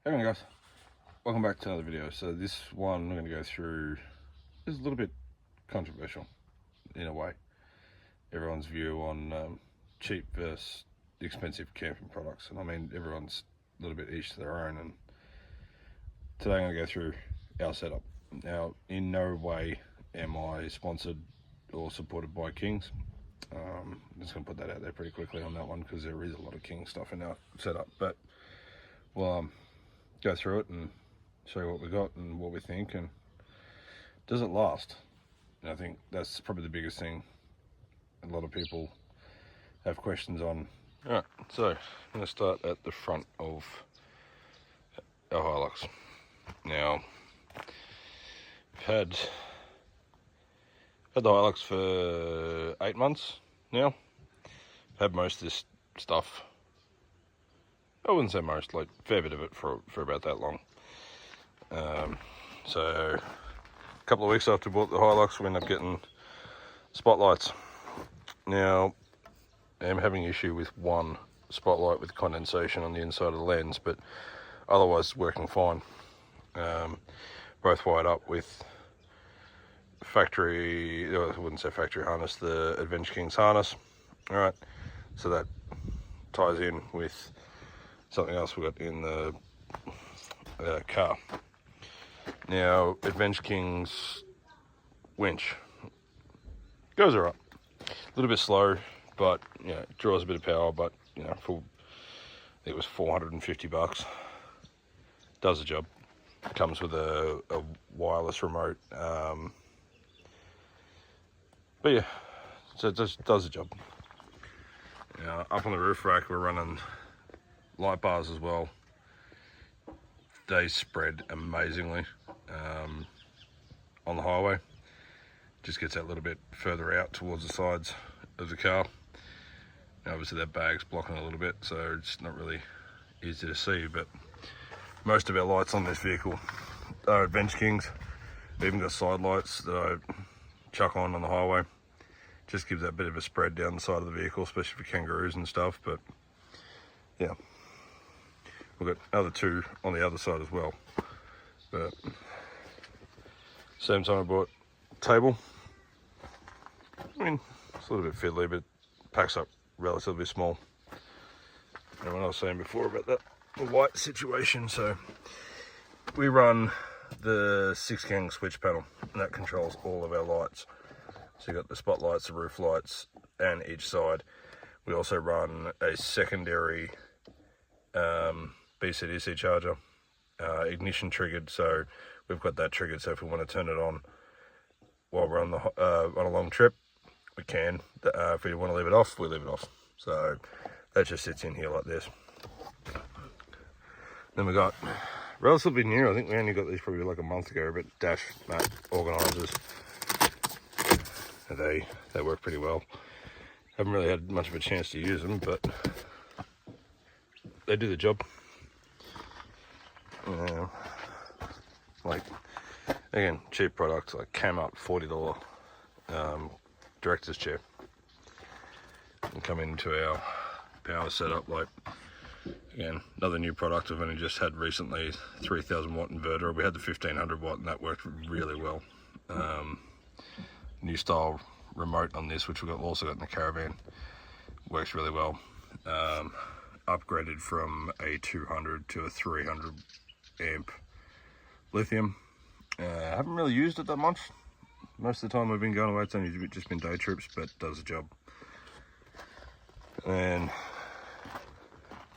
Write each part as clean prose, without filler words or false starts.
Hey guys, welcome back to another video. So this one we're going to go through is a little bit controversial in a way. Everyone's view on cheap versus expensive camping products, and I mean everyone's a little bit each to their own. And today I'm going to go through our setup. Now, in no way am I sponsored or supported by Kings. I'm just going to put that out there pretty quickly on that one because there is a lot of King stuff in our setup. But well, go through it and show you what we got and what we think, and does it last? And I think that's probably the biggest thing a lot of people have questions on. Alright, so I'm going to start at the front of our Hilux. Now, we've had the Hilux for 8 months now. Had most of this stuff, I wouldn't say most, like a fair bit of it for about that long. So a couple of weeks after we bought the Hilux, we ended up getting spotlights. Now, I'm having issue with one spotlight with condensation on the inside of the lens, but otherwise working fine. Both wired up with factory, I wouldn't say factory harness, the Adventure Kings harness. Alright, so that ties in with something else we got in the car. Now, Adventure King's winch goes alright. A little bit slow, but you know, it draws a bit of power. But you know, for I think it was $450, does the job. Comes with a wireless remote. But yeah, so it just does the job. Now, up on the roof rack, we're running light bars as well. They spread amazingly on the highway. Just gets that little bit further out towards the sides of the car. Now, obviously that bag's blocking a little bit, so it's not really easy to see, but most of our lights on this vehicle are Adventure Kings. We've even got side lights that I chuck on the highway. Just gives that bit of a spread down the side of the vehicle, especially for kangaroos and stuff. But yeah, we've got other two on the other side as well. But same time I bought a table. I mean, it's a little bit fiddly, but it packs up relatively small. And when I was saying before about that light situation, so we run the 6-gang switch panel, and that controls all of our lights. So you've got the spotlights, the roof lights, and each side. We also run a secondary BCDC charger, ignition triggered, so we've got that triggered, so if we want to turn it on while we're on a long trip, we can. If we want to leave it off, we leave it off. So that just sits in here like this. Then we got relatively new, I think we only got these probably like a month ago, but dash mat organisers. They work pretty well. Haven't really had much of a chance to use them, but they do the job. Like, again, cheap products like came up $40 director's chair, and come into our power setup. Like, again, another new product I've only just had recently, 3000 watt inverter. We had the 1500 watt and that worked really well. New style remote on this, which we've also got in the caravan, works really well. Upgraded from a 200 to a 300 amp lithium. I haven't really used it that much. Most of the time we've been going away, it's only just been day trips, but it does the job. And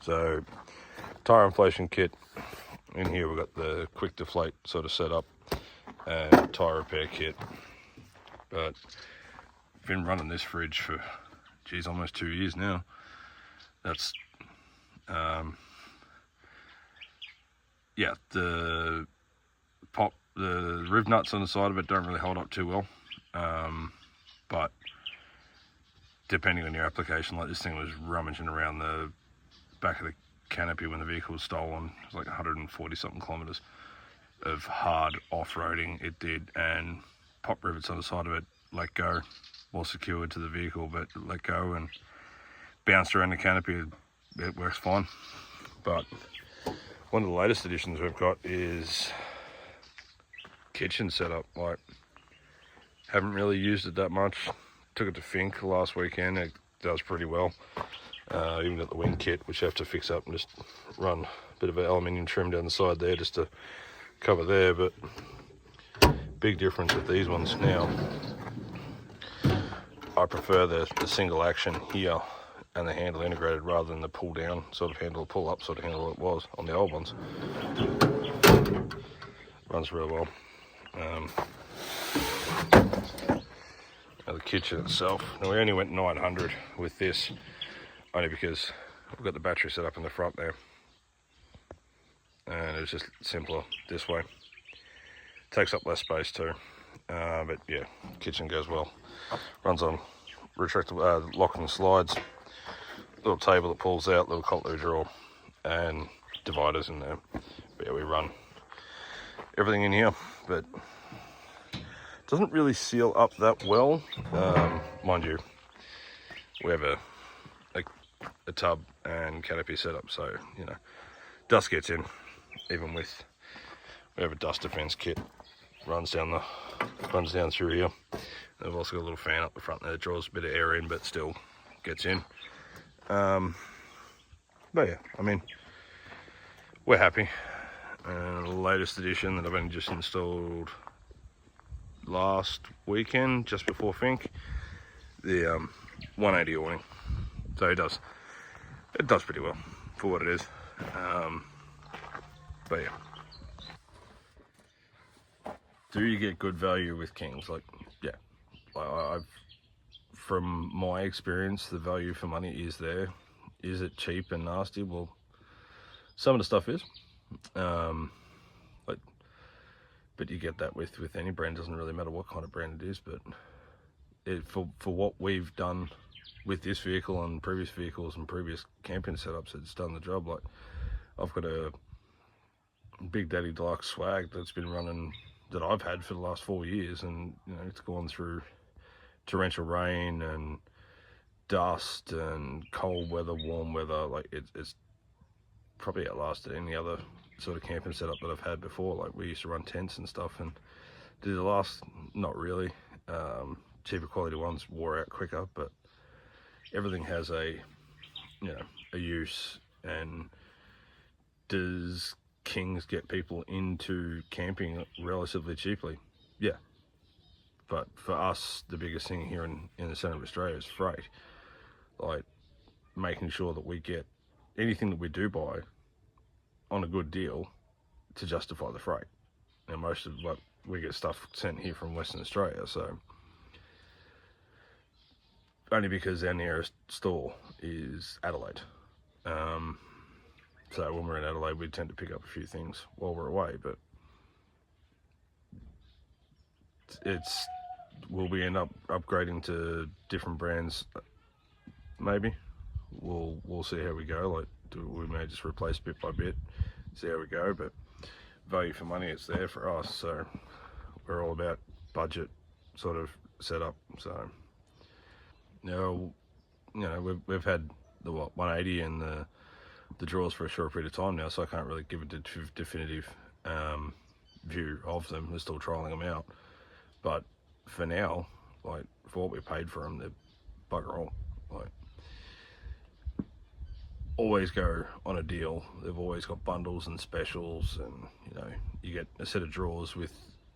so, tire inflation kit. In here we've got the quick deflate sort of setup and tire repair kit. But I've been running this fridge for, geez, almost 2 years now. That's yeah, the riv nuts on the side of it don't really hold up too well, but depending on your application, like this thing was rummaging around the back of the canopy when the vehicle was stolen. It was like 140 something kilometers of hard off-roading it did, and pop rivets on the side of it let go, well secured to the vehicle, but let go and bounced around the canopy. It works fine. But One of the latest additions we've got is kitchen setup. Like, haven't really used it that much. Took it to Fink last weekend. It does pretty well. Even got the wing kit, which I have to fix up and just run a bit of an aluminium trim down the side there just to cover there. But big difference with these ones now. I prefer the single action here and the handle integrated rather than the pull down sort of handle, pull up sort of handle it was on the old ones. Runs real well. Now the kitchen itself, now we only went 900 with this, only because we've got the battery set up in the front there, and it's just simpler this way. Takes up less space too, but yeah, kitchen goes well. Runs on retractable lock and slides, little table that pulls out, little cutlery drawer, and dividers in there. But yeah, we run everything in here, but doesn't really seal up that well. Mind you, we have a tub and canopy set up, so you know, dust gets in. Even with, we have a dust defense kit, runs down through here. They've also got a little fan up the front there that draws a bit of air in, but still gets in. But yeah, I mean, we're happy. The latest addition that I've only just installed last weekend, just before Fink, the 180 awning. So it does pretty well for what it is. But yeah, do you get good value with Kings? Like, yeah, I've, from my experience, the value for money is there. Is it cheap and nasty? Well, some of the stuff is, but you get that with any brand. Doesn't really matter what kind of brand it is, but for what we've done with this vehicle and previous vehicles and previous camping setups, it's done the job. Like, I've got a Big Daddy Deluxe Swag that's been running, that I've had for the last 4 years, and you know, it's gone through torrential rain and dust and cold weather, warm weather. Like, it's probably outlasted any other sort of camping setup that I've had before. Like, we used to run tents and stuff, and did it last? Not really. Cheaper quality ones wore out quicker, but everything has a use. And does Kings get people into camping relatively cheaply? Yeah, but for us, the biggest thing here in the centre of Australia is freight. Like, making sure that we get anything that we do buy on a good deal to justify the freight. And most of what we get stuff sent here from Western Australia, so only because our nearest store is Adelaide. So when we're in Adelaide, we tend to pick up a few things while we're away. But will we end up upgrading to different brands? Maybe. We'll see how we go. Like, we may just replace bit by bit, see how we go. But value for money, it's there for us. So we're all about budget sort of setup. So now, you know, we've had the 180 and the draws for a short period of time now, so I can't really give a definitive view of them. We're still trialing them out, but for now, like, for what we paid for them, they're bugger all. Like, always go on a deal. They've always got bundles and specials, and you know, you get a set of drawers with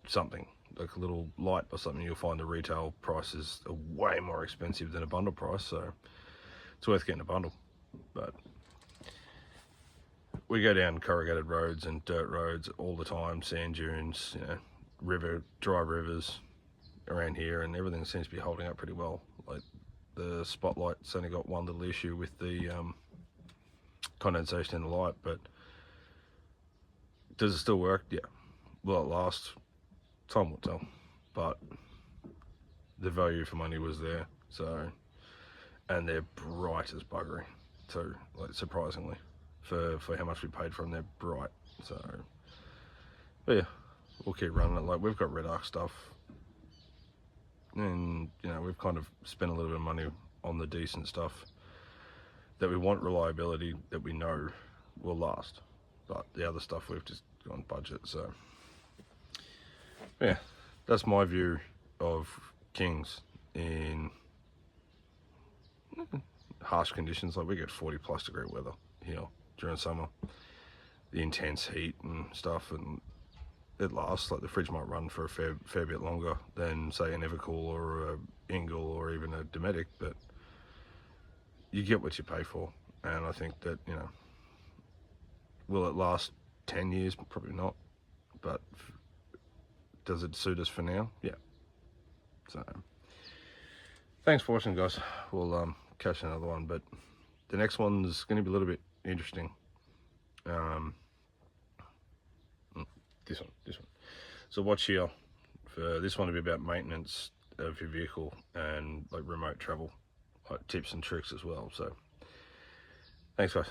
something like a little light or something. You'll find the retail prices are way more expensive than a bundle price, so it's worth getting a bundle. But we go down corrugated roads and dirt roads all the time, sand dunes, you know, dry rivers around here, and everything seems to be holding up pretty well. Like, the spotlight's only got one little issue with the condensation in the light, but does it still work? Yeah. Will it last? Time will tell. But the value for money was there, so, and they're bright as buggery too, like, surprisingly. For how much we paid for them, they're bright. So, but yeah, we'll keep running it. Like, we've got Red Arc stuff, and you know, we've kind of spent a little bit of money on the decent stuff that we want reliability, that we know will last. but the other stuff we've just gone budget. So yeah, that's my view of Kings in harsh conditions. Like we get 40+ degree weather here during summer, the intense heat and stuff, and it lasts. Like the fridge might run for a fair bit longer than say an Evercool or a Engel or even a Dometic, but you get what you pay for. And I think that, you know, will it last 10 years? Probably not, but does it suit us for now? Yeah. So thanks for watching, guys. We'll catch another one, but the next one's going to be a little bit interesting. This one. So watch here for this one to be about maintenance of your vehicle and like remote travel, like tips and tricks as well. So thanks, guys.